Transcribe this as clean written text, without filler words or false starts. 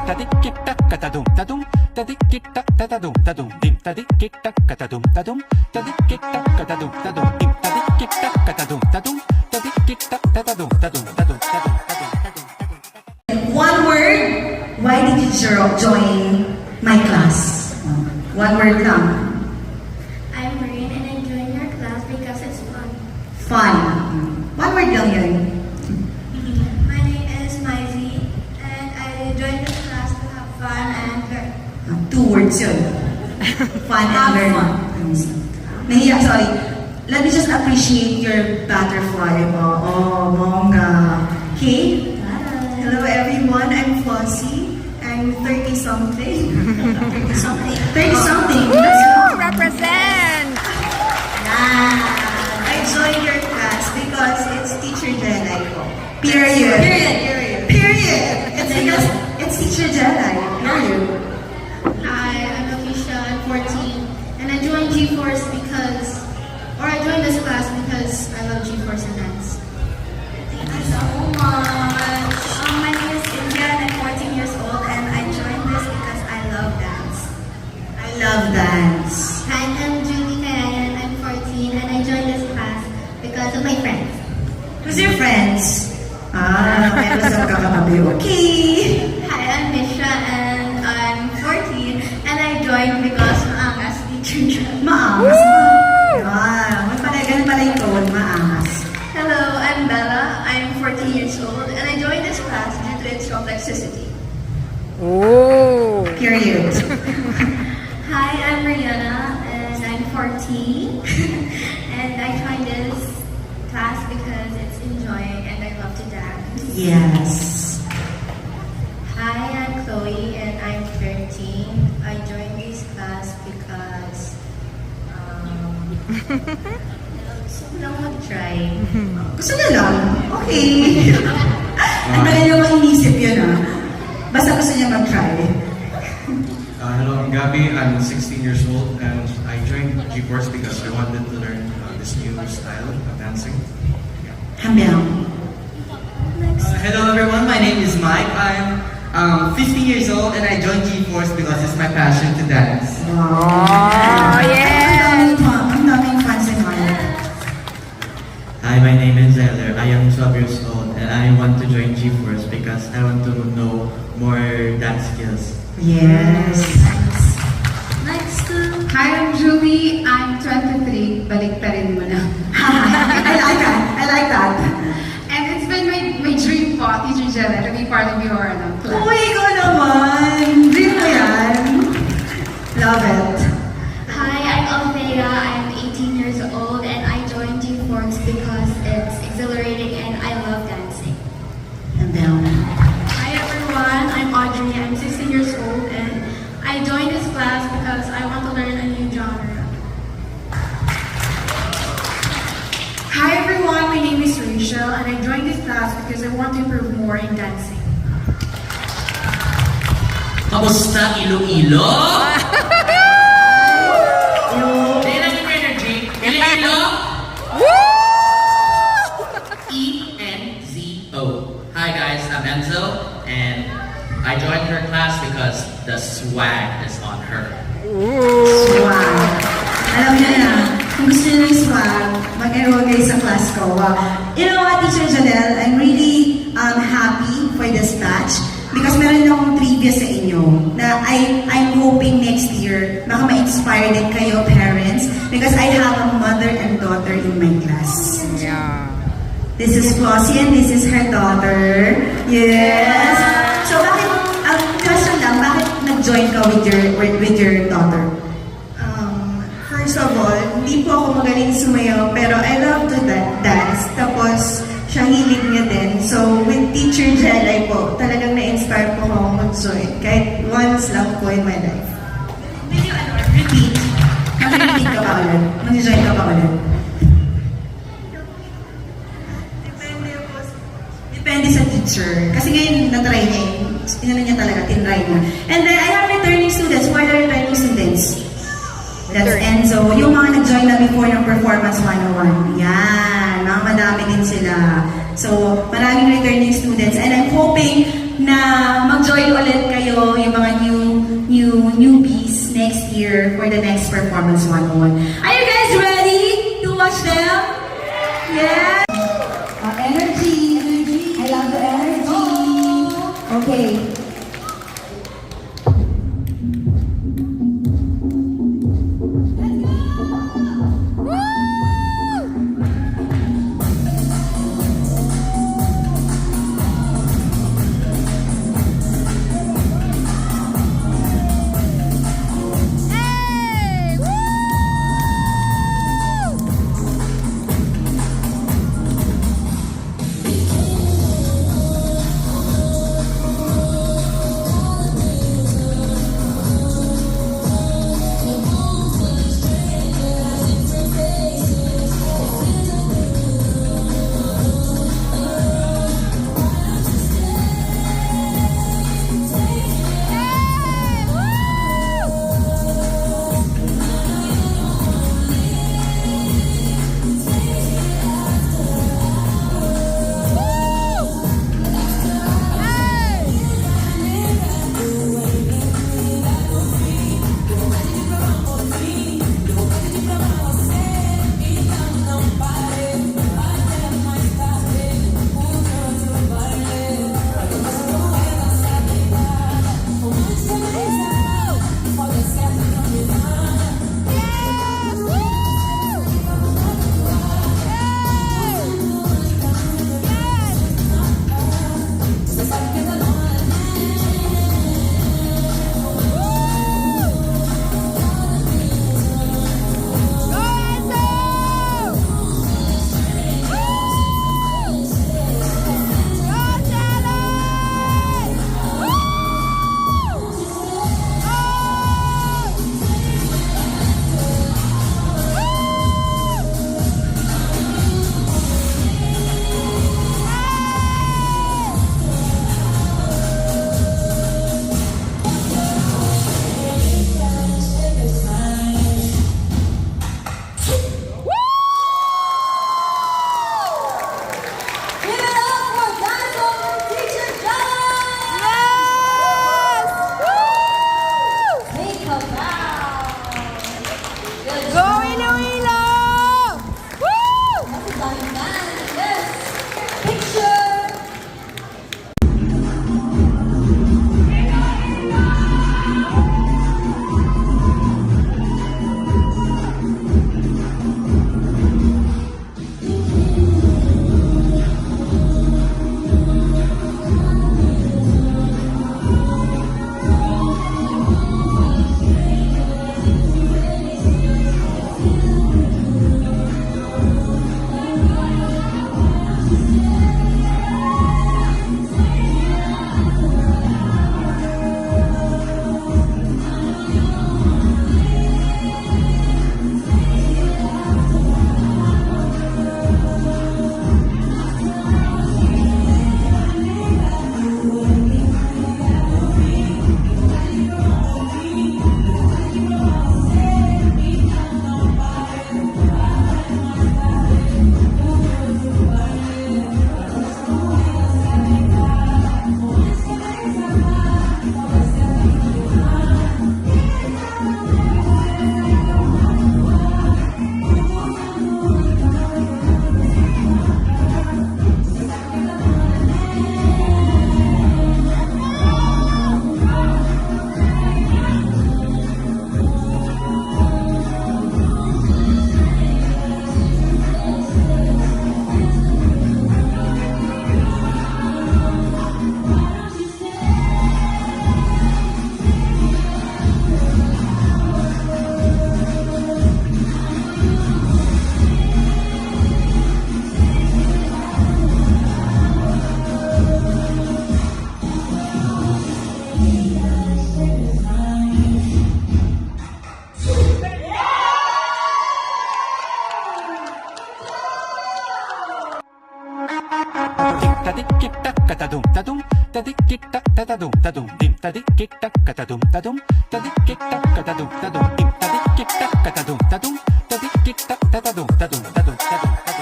tadikittakatadum tadum tadikittakatadum tadum dim tadikittakatadum tadum tadikittakatadum tadum dim tadikittakatadum tadum tadikittakatadum tadum tadum tadum tadum. One word, why did you join my class? One word lang. I'm Maureen and I joined your class because it's fun. Fun. One word lang yun. My name is Maisie and I joined this class to have fun and learn. 2 words yun. Fun and learn. Nahiya, sorry. Let me just appreciate your butterfly. Oh, bongga. Okay? Hello everyone, I'm Flossie. I'm 30-something. 30-something. 30-something. Represent! I joined your class because it's Teacher Jelay ko. Period. It's because it's Teacher Jelay. Period. Hi, I'm Avisha, I'm 14 and I joined G-Force I joined this class because I love G-Force and dance. Thank you so much. My name is India and I'm 14 years old and I joined this because I love dance. I love dance. Hi, I'm Julie Kayan, I'm 14 and I joined this class because of my friends. Who's your friends? Meron sa magkakatabi. Okay. Hi, I'm Misha and I'm 14 and I joined because maangas teacher. Maangas. May pala, ganun pala yung tone, maangas. Hello, I'm Bella. I'm 14 years old and I joined this class due to its complexity. Oh! Period. Hi, I'm Rihanna and I'm 14 and I joined this class because it's enjoying and I love to dance. Yes. Hi, I'm Chloe and I'm 13. I joined this class because gusto ko lang mag-try. Gusto niya lang? Okay. Ang tagal niya makinisip yun Basta gusto niya mag-try. Hello, I'm Gabby. I'm 16 years old and I joined G-Force because I wanted to learn this new style of dancing. Hambiang. Hello everyone, my name is Mike. I'm 15 years old and I joined G-Force because it's my passion to dance. Oh, yeah! Ang daming fans in Mike. Hi, my name is Zeller. I am 12 years old and I want to join G-Force because I want to know more dance skills. Yes. Next to Hi, I'm Julie. I'm 23. Balik pa rin mo na. I like that. And it's been my dream po, Teacher Jella, to be part of your class. Uy, ikaw naman. Dream mo yan. Love it. Hi, I'm Althea. I'm 18 years old and I joined G-Force because it's exhilarating and I love dancing. Hambiang. Hi everyone, I'm Audrey. I'm 16 years old and I joined this class because I want to learn a new genre. Hi, everyone. My name is Rachel, and I joined this class because I want to improve more in dancing. Kamusta Iloilo? Tingnan yung energy. Iloilo? E-N-Z-O. Hi guys, I'm Enzo and I joined her class because the swag is on her. Swag. Alam niyo na, kung gusto niyo ng swag, mag-enroll kayo sa class ko. You know what, Teacher Janelle, I'm really happy for this batch because meron akong trivia sa inyo na I'm hoping next year baka ma-inspire din kayo, parents, because I have a mother and daughter in my class. Yeah. This is Flossie and this is her daughter. Yes! So bakit, question lang, bakit nag-join ka with your daughter? First of all, hindi po ako magaling sumayaw, pero I love to dance. Tapos, siya hilig niya din. So, with Teacher Jelay po, talagang na-inspire po ako mag-join. Kahit once lang po in my life. Will you repeat? Mag-repeat ka pa ulit? Mag-join ka pa ulit? Depende sa teacher. Kasi ngayon, na-try niya inano niya talaga, tinry niya. And then, I have returning students. Who are the returning students? That's Enzo. Yung mga nag-join na before ng Performance 101. Yan. Mga madami din sila. So, maraming returning students. And I'm hoping na mag-join mag-join ulit kayo, yung mga newbies next year for the next Performance 101. Are you guys ready to watch them? Yeah? Energy. I love the energy. Okay. tadum tadum tadik kita tadum tadum dim tadik kita tadum tadum tadik kita tadum tadum dim tadik kita tadum tadum tadik kita tadum tadum tadum tadum